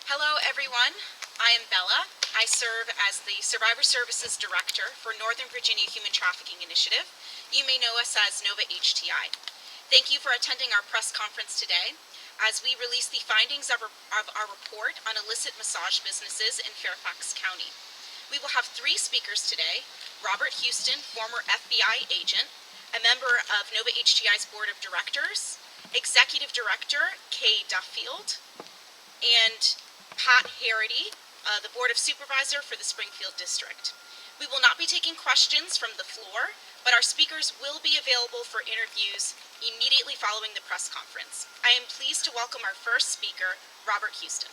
Hello everyone, I am Bella. I serve as the Survivor Services Director for Northern Virginia Human Trafficking Initiative. You may know us as NOVA-HTI. Thank you for attending our press conference today as we release the findings of our report on illicit massage businesses in Fairfax County. We will have three speakers today: Robert Houston, former FBI agent, a member of NOVA-HTI's Board of Directors, Executive Director Kay DUFFUELD, and Pat Heyrick, the Board of Supervisor for the Springfield District. We will not be taking questions from the floor, but our speakers will be available for interviews immediately following the press conference. I am pleased to welcome our first speaker, Robert Houston.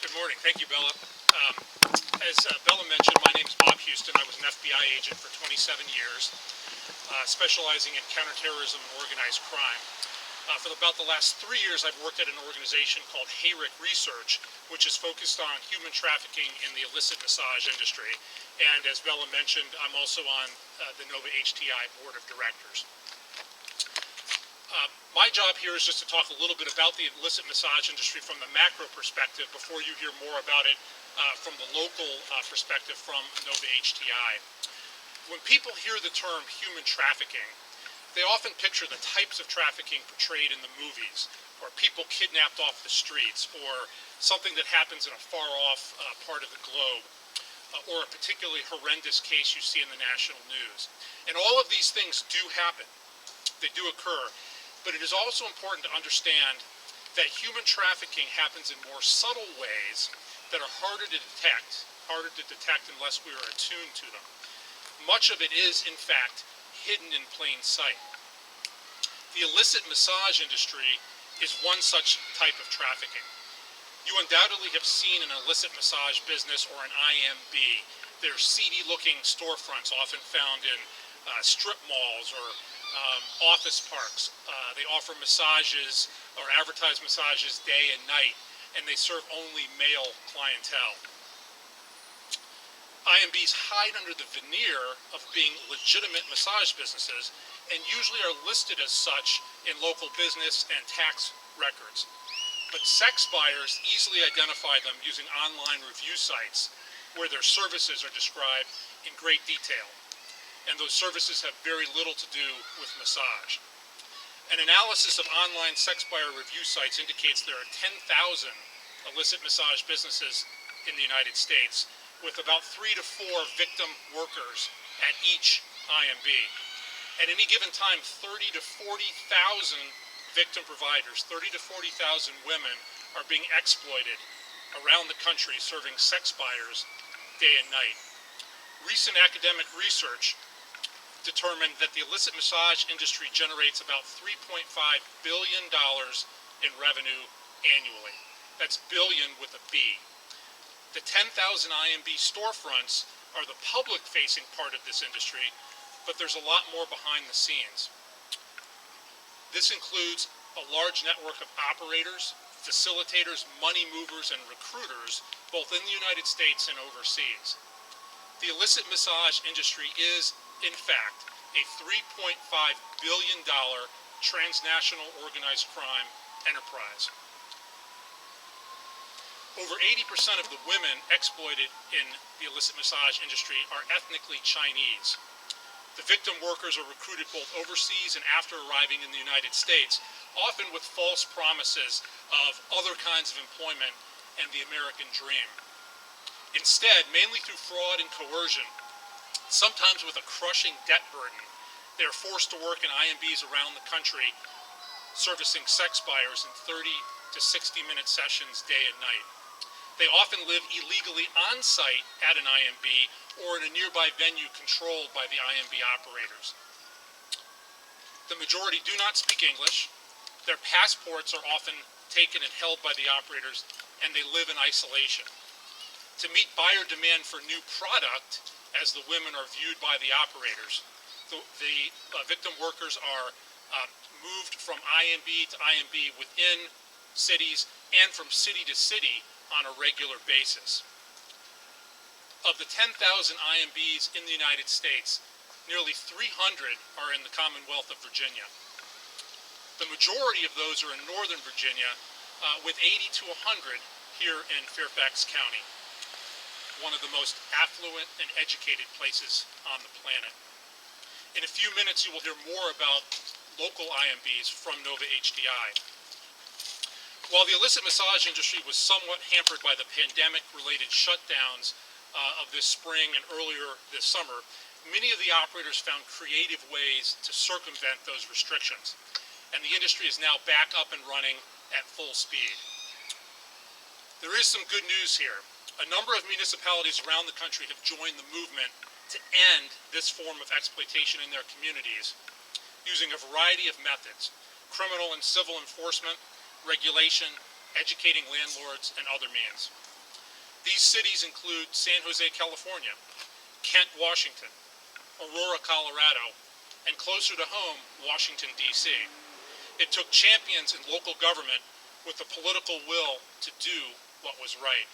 Good morning. Thank you, Bella. As Bella mentioned, my name is Bob Houston. I was an FBI agent for 27 years, specializing in counterterrorism and organized crime. For about the last 3 years, I've worked at an organization called Heyrick Research, which is focused on human trafficking in the illicit massage industry. And as Bella mentioned, I'm also on the NOVA-HTI Board of Directors. My job here is just to talk a little bit about the illicit massage industry from the macro perspective before you hear more about it from the local perspective from NOVA-HTI. When people hear the term human trafficking, they often picture the types of trafficking portrayed in the movies, or people kidnapped off the streets, or something that happens in a far-off part of the globe, or a particularly horrendous case you see in the national news. And all of these things do happen. They do occur. But it is also important to understand that human trafficking happens in more subtle ways that are harder to detect unless we are attuned to them. Much of it is, in fact, hidden in plain sight. The illicit massage industry is one such type of trafficking. You undoubtedly have seen an illicit massage business or an IMB. They're seedy-looking storefronts often found in strip malls or office parks. They offer massages or advertise massages day and night, and they serve only male clientele. IMBs hide under the veneer of being legitimate massage businesses and usually are listed as such in local business and tax records. But sex buyers easily identify them using online review sites where their services are described in great detail. And those services have very little to do with massage. An analysis of online sex buyer review sites indicates there are 10,000 illicit massage businesses in the United States, with about 3 to 4 victim workers at each IMB. At any given time, 30 to 40,000 victim providers, 30 to 40,000 women are being exploited around the country serving sex buyers day and night. Recent academic research determined that the illicit massage industry generates about $3.5 billion in revenue annually. That's billion with a B. The 10,000 IMB storefronts are the public-facing part of this industry, but there's a lot more behind the scenes. This includes a large network of operators, facilitators, money movers, and recruiters, both in the United States and overseas. The illicit massage industry is, in fact, a $3.5 billion transnational organized crime enterprise. Over 80% of the women exploited in the illicit massage industry are ethnically Chinese. The victim workers are recruited both overseas and after arriving in the United States, often with false promises of other kinds of employment and the American dream. Instead, mainly through fraud and coercion, sometimes with a crushing debt burden, they are forced to work in IMBs around the country, servicing sex buyers in 30 to 60-minute sessions day and night. They often live illegally on site at an IMB or in a nearby venue controlled by the IMB operators. The majority do not speak English. Their passports are often taken and held by the operators, and they live in isolation. To meet buyer demand for new product, as the women are viewed by the operators, the victim workers are moved from IMB to IMB within cities and from city to city on a regular basis. Of the 10,000 IMBs in the United States, nearly 300 are in the Commonwealth of Virginia. The majority of those are in Northern Virginia, with 80 to 100 here in Fairfax County, one of the most affluent and educated places on the planet. In a few minutes, you will hear more about local IMBs from NOVA-HTI. While the illicit massage industry was somewhat hampered by the pandemic-related shutdowns of this spring and earlier this summer, many of the operators found creative ways to circumvent those restrictions, and the industry is now back up and running at full speed. There is some good news here. A number of municipalities around the country have joined the movement to end this form of exploitation in their communities using a variety of methods: criminal and civil enforcement, regulation, educating landlords, and other means. These cities include San Jose, California, Kent, Washington, Aurora, Colorado, and closer to home, Washington, D.C. It took champions in local government with the political will to do what was right.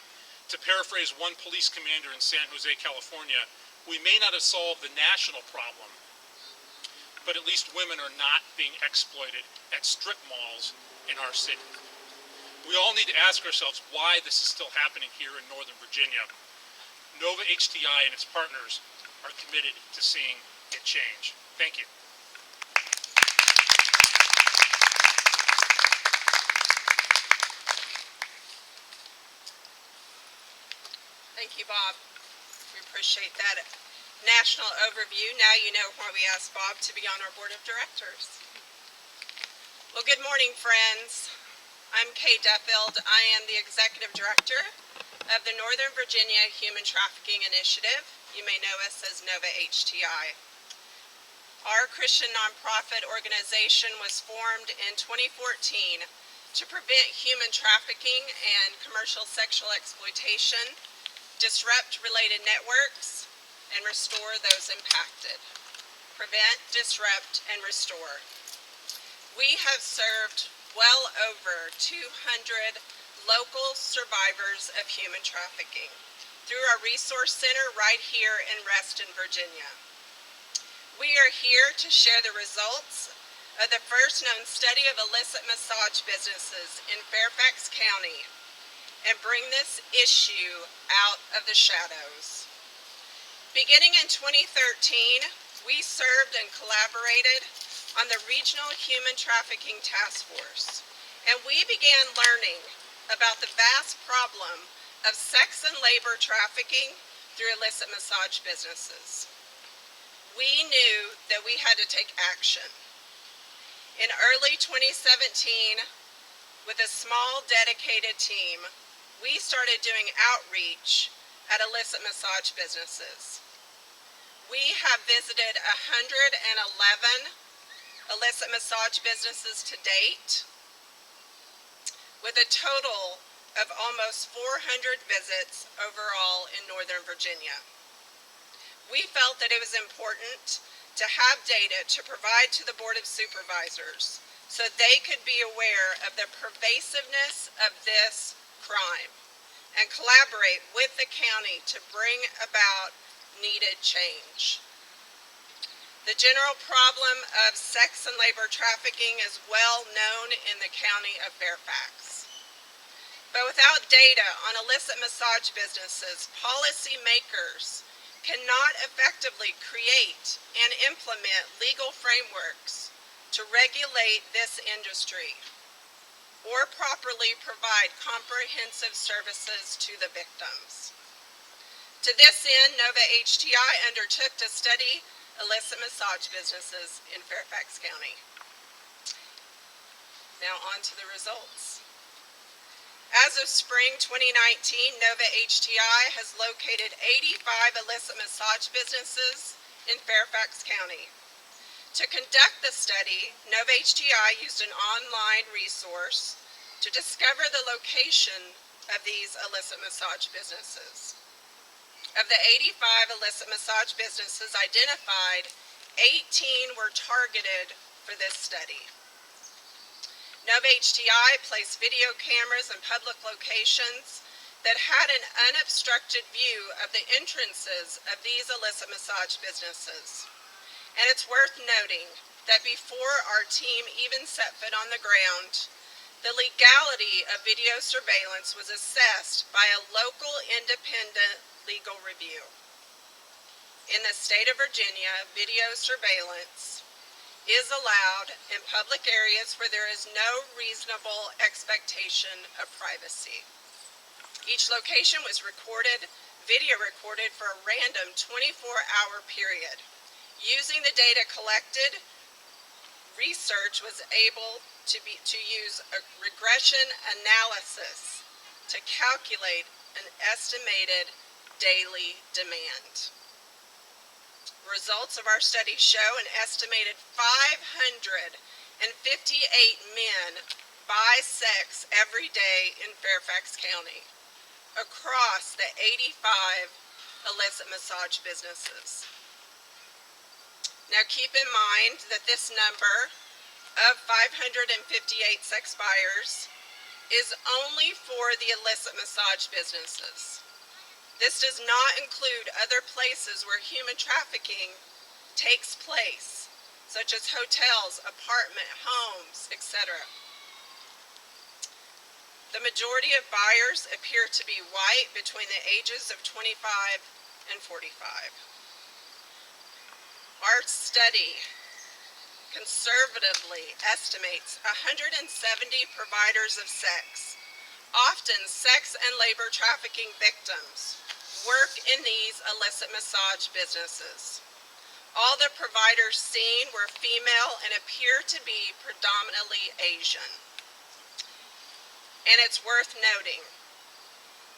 To paraphrase one police commander in San Jose, California, we may not have solved the national problem, but at least women are not being exploited at strip malls in our city. We all need to ask ourselves why this is still happening here in Northern Virginia. NOVA-HTI and its partners are committed to seeing it change. Thank you. Thank you, Bob. We appreciate that national overview. Now you know why we asked Bob to be on our board of directors. Well, good morning, friends. I'm Kay DUFFUELD. I am the executive director of the Northern Virginia Human Trafficking Initiative. You may know us as NOVA-HTI. Our Christian nonprofit organization was formed in 2014 to prevent human trafficking and commercial sexual exploitation, disrupt related networks, and restore those impacted. Prevent, disrupt, and restore. We have served well over 200 local survivors of human trafficking through our resource center right here in Reston, Virginia. We are here to share the results of the first known study of illicit massage businesses in Fairfax County and bring this issue out of the shadows. Beginning in 2013, we served and collaborated on the Regional Human Trafficking Task Force, and we began learning about the vast problem of sex and labor trafficking through illicit massage businesses. We knew that we had to take action. In early 2017, with a small dedicated team, we started doing outreach at illicit massage businesses. We have visited 111 illicit massage businesses to date, with a total of almost 400 visits overall in Northern Virginia. We felt that it was important to have data to provide to the Board of Supervisors so they could be aware of the pervasiveness of this crime and collaborate with the county to bring about needed change. The general problem of sex and labor trafficking is well known in the county of Fairfax. But without data on illicit massage businesses, policymakers cannot effectively create and implement legal frameworks to regulate this industry or properly provide comprehensive services to the victims. To this end, NOVA-HTI undertook to study illicit massage businesses in Fairfax County. Now on to the results. As of spring 2019, NOVA-HTI has located 85 illicit massage businesses in Fairfax County. To conduct the study, NOVA-HTI used an online resource to discover the location of these illicit massage businesses. Of the 85 illicit massage businesses identified, 18 were targeted for this study. NOVA-HTI placed video cameras in public locations that had an unobstructed view of the entrances of these illicit massage businesses. And it's worth noting that before our team even set foot on the ground, the legality of video surveillance was assessed by a local independent legal review. In the state of Virginia, video surveillance is allowed in public areas where there is no reasonable expectation of privacy. Each location was video recorded for a random 24-hour period. Using the data collected, research was able to use a regression analysis to calculate an estimated daily demand. Results of our study show an estimated 558 men buy sex every day in Fairfax County across the 85 illicit massage businesses. Now keep in mind that this number of 558 sex buyers is only for the illicit massage businesses. This does not include other places where human trafficking takes place, such as hotels, apartment, homes, etc. The majority of buyers appear to be white between the ages of 25 and 45. Our study conservatively estimates 170 providers of sex, often sex and labor trafficking victims, work in these illicit massage businesses. All the providers seen were female and appear to be predominantly Asian. And it's worth noting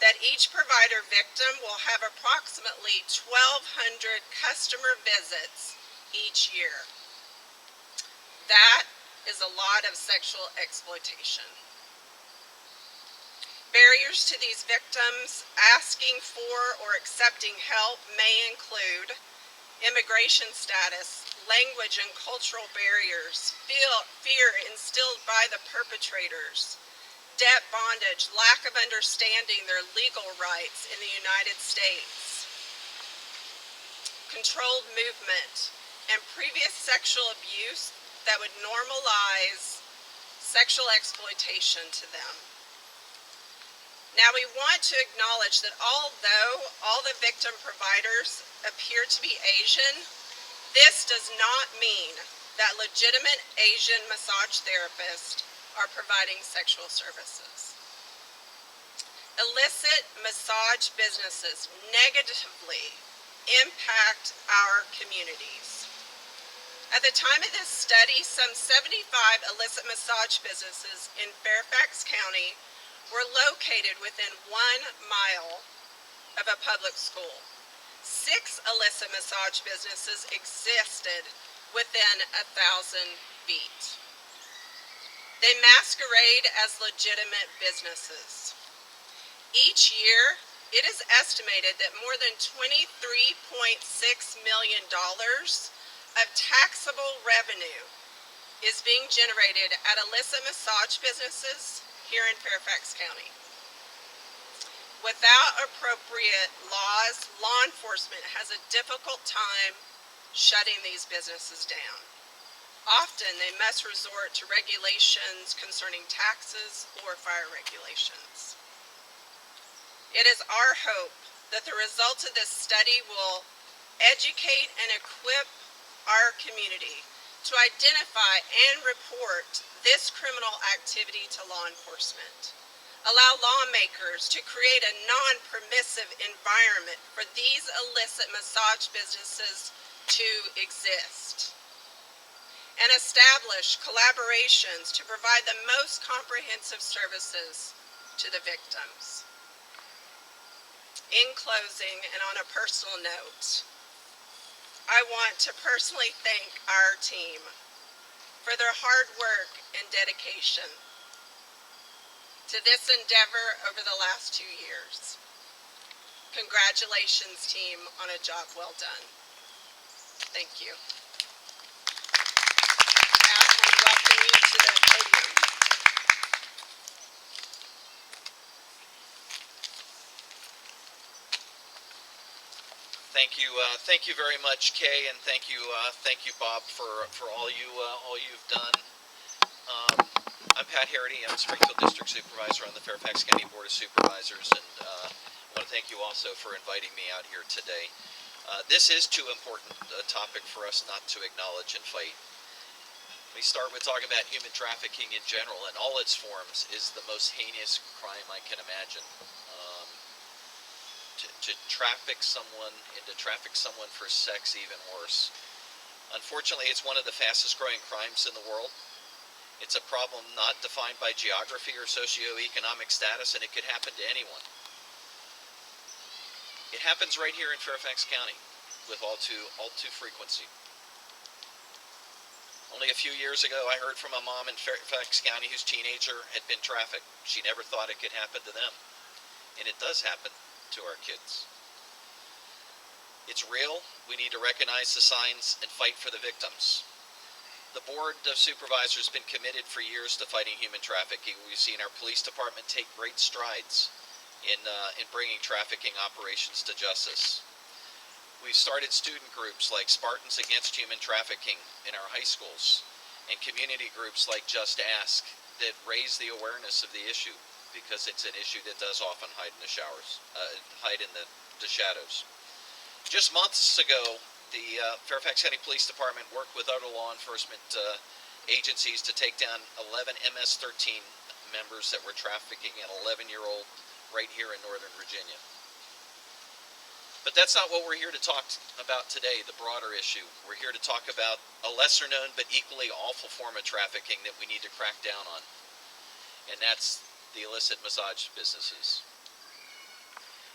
that each provider victim will have approximately 1,200 customer visits each year. That is a lot of sexual exploitation. Barriers to these victims asking for or accepting help may include immigration status, language and cultural barriers, fear instilled by the perpetrators, debt bondage, lack of understanding their legal rights in the United States, controlled movement, and previous sexual abuse that would normalize sexual exploitation to them. Now we want to acknowledge that although all the victim providers appear to be Asian, this does not mean that legitimate Asian massage therapists are providing sexual services. Illicit massage businesses negatively impact our communities. At the time of this study, some 75 illicit massage businesses in Fairfax County were located within 1 mile of a public school. 6 illicit massage businesses existed within 1,000 feet. They masquerade as legitimate businesses. Each year, it is estimated that more than $23.6 million of taxable revenue is being generated at illicit massage businesses here in Fairfax County. Without appropriate laws, law enforcement has a difficult time shutting these businesses down. Often they must resort to regulations concerning taxes or fire regulations. It is our hope that the results of this study will educate and equip our community to identify and report this criminal activity to law enforcement. Allow lawmakers to create a non-permissive environment for these illicit massage businesses to exist. And establish collaborations to provide the most comprehensive services to the victims. In closing, and on a personal note, I want to personally thank our team for their hard work and dedication to this endeavor over the last 2 years. Congratulations, team, on a job well done. Thank you. Now, I welcome you to the podium. Thank you very much, Kay, and thank you, Bob, for all you've done. I'm Pat Heyrick. I'm Springfield District Supervisor on the Fairfax County Board of Supervisors, and I want to thank you also for inviting me out here today. This is too important a topic for us not to acknowledge and fight. We start with talking about human trafficking in general, and all its forms is the most heinous crime I can imagine. To traffic someone and to traffic someone for sex, even worse. Unfortunately, it's one of the fastest growing crimes in the world. It's a problem not defined by geography or socioeconomic status, and it could happen to anyone. It happens right here in Fairfax County with all too frequency. Only a few years ago, I heard from a mom in Fairfax County whose teenager had been trafficked. She never thought it could happen to them, and it does happen to our kids. It's real. We need to recognize the signs and fight for the victims. The Board of Supervisors has been committed for years to fighting human trafficking. We've seen our police department take great strides in bringing trafficking operations to justice. We've started student groups like Spartans Against Human Trafficking in our high schools, and community groups like Just Ask that raise the awareness of the issue, because it's an issue that does often hide in the shadows. Just months ago, the Fairfax County Police Department worked with other law enforcement agencies to take down 11 MS-13 members that were trafficking an 11-year-old right here in Northern Virginia. But that's not what we're here to talk about today, the broader issue. We're here to talk about a lesser known but equally awful form of trafficking that we need to crack down on, and that's the illicit massage businesses.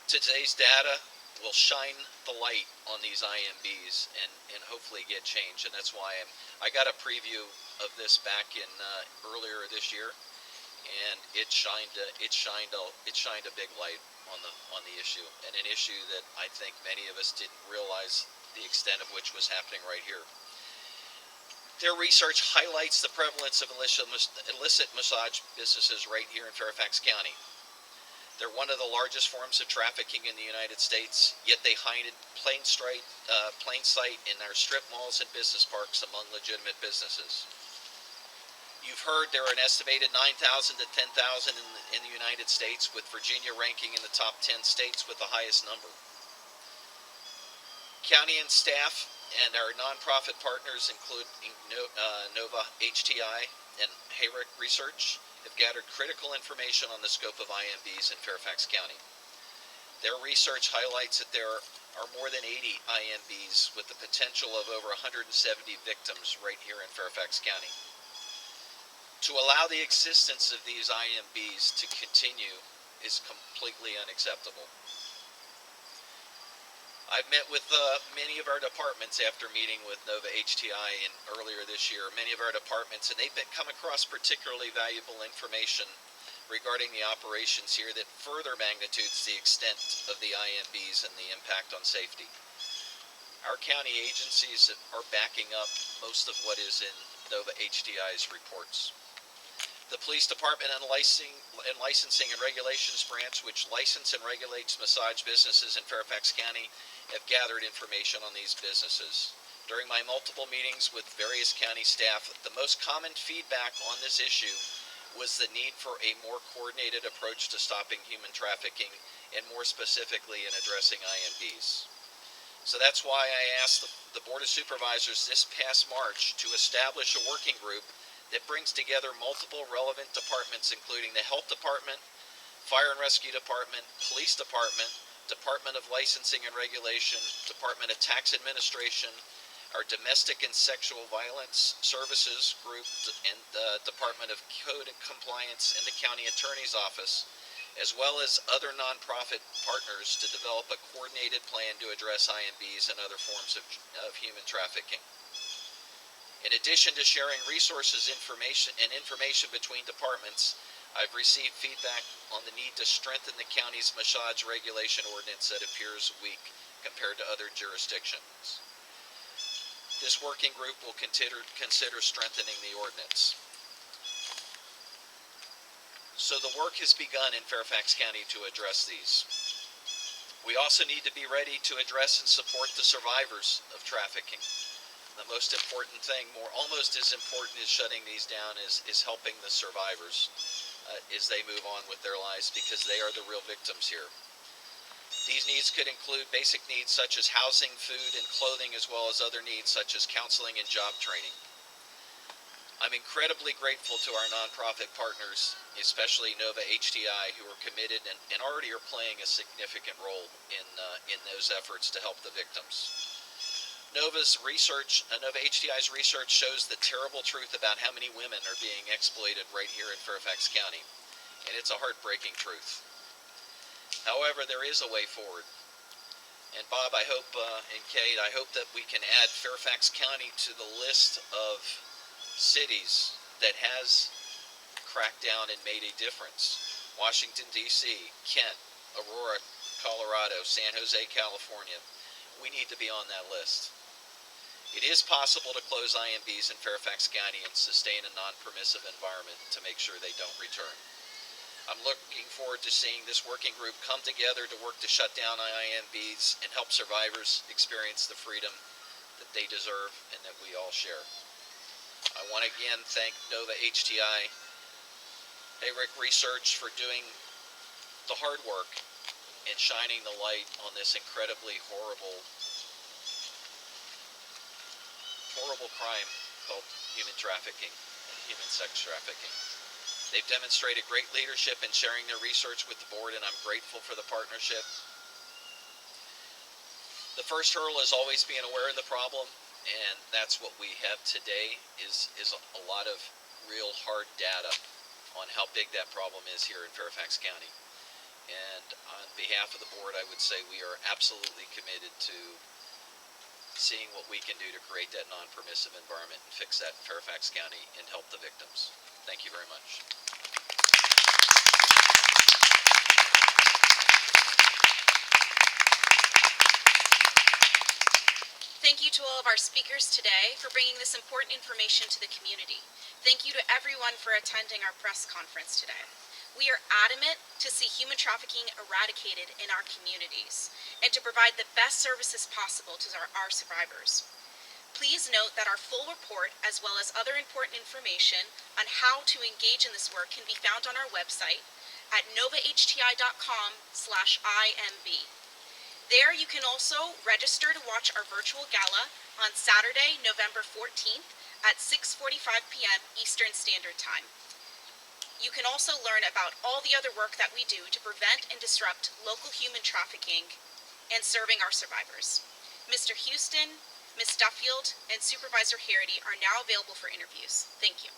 Today's data will shine the light on these IMBs and hopefully get change, and that's why I got a preview of this back in earlier this year, and it shined a big light on the issue, and an issue that I think many of us didn't realize the extent of which was happening right here. Their research highlights the prevalence of illicit massage businesses right here in Fairfax County. They're one of the largest forms of trafficking in the United States, yet they hide in plain sight in our strip malls and business parks among legitimate businesses. You've heard there are an estimated 9,000 to 10,000 in the United States, with Virginia ranking in the top 10 states with the highest number. County and staff and our nonprofit partners, including NOVA-HTI and Heyrick Research, have gathered critical information on the scope of IMBs in Fairfax County. Their research highlights that there are more than 80 IMBs with the potential of over 170 victims right here in Fairfax County. To allow the existence of these IMBs to continue is completely unacceptable. I've met with many of our departments after meeting with NOVA-HTI earlier this year, many of our departments, and they've come across particularly valuable information regarding the operations here that further magnitudes the extent of the IMBs and the impact on safety. Our county agencies are backing up most of what is in NOVA-HTI's reports. The Police Department and Licensing and Regulations Branch, which license and regulates massage businesses in Fairfax County, have gathered information on these businesses. During my multiple meetings with various county staff, the most common feedback on this issue was the need for a more coordinated approach to stopping human trafficking, and more specifically in addressing IMBs. So that's why I asked the Board of Supervisors this past March to establish a working group that brings together multiple relevant departments, including the Health Department, Fire and Rescue Department, Police Department, Department of Licensing and Regulation, Department of Tax Administration, our Domestic and Sexual Violence Services Group, and the Department of Code and Compliance and the County Attorney's Office, as well as other nonprofit partners, to develop a coordinated plan to address IMBs and other forms of human trafficking. In addition to sharing resources, information between departments, I've received feedback on the need to strengthen the county's massage regulation ordinance that appears weak compared to other jurisdictions. This working group will consider strengthening the ordinance. So the work has begun in Fairfax County to address these. We also need to be ready to address and support the survivors of trafficking. The most important thing, almost as important as shutting these down, is helping the survivors as they move on with their lives, because they are the real victims here. These needs could include basic needs such as housing, food, and clothing, as well as other needs such as counseling and job training. I'm incredibly grateful to our nonprofit partners, especially NOVA-HTI, who are committed and already are playing a significant role in those efforts to help the victims. NOVA-HTI's research shows the terrible truth about how many women are being exploited right here in Fairfax County, and it's a heartbreaking truth. However, there is a way forward. And Bob, I hope, and Kate, I hope that we can add Fairfax County to the list of cities that has cracked down and made a difference. Washington, D.C., Kent, Aurora, Colorado, San Jose, California. We need to be on that list. It is possible to close IMBs in Fairfax County and sustain a non-permissive environment to make sure they don't return. I'm looking forward to seeing this working group come together to work to shut down IMBs and help survivors experience the freedom that they deserve and that we all share. I want to again thank NOVA-HTI, Heyrick Research for doing the hard work and shining the light on this incredibly horrible crime called human trafficking and human sex trafficking. They've demonstrated great leadership in sharing their research with the board, and I'm grateful for the partnership. The first hurdle is always being aware of the problem, and that's what we have today is a lot of real hard data on how big that problem is here in Fairfax County. And on behalf of the board, I would say we are absolutely committed to seeing what we can do to create that non-permissive environment and fix that in Fairfax County and help the victims. Thank you very much. Thank you to all of our speakers today for bringing this important information to the community. Thank you to everyone for attending our press conference today. We are adamant to see human trafficking eradicated in our communities and to provide the best services possible to our survivors. Please note that our full report, as well as other important information on how to engage in this work, can be found on our website at novahti.com/IMB. There you can also register to watch our virtual gala on Saturday, November 14th at 6:45 p.m. Eastern Standard Time. You can also learn about all the other work that we do to prevent and disrupt local human trafficking and serving our survivors. Mr. Houston, Ms. Duffield, and Supervisor Heyrity are now available for interviews. Thank you.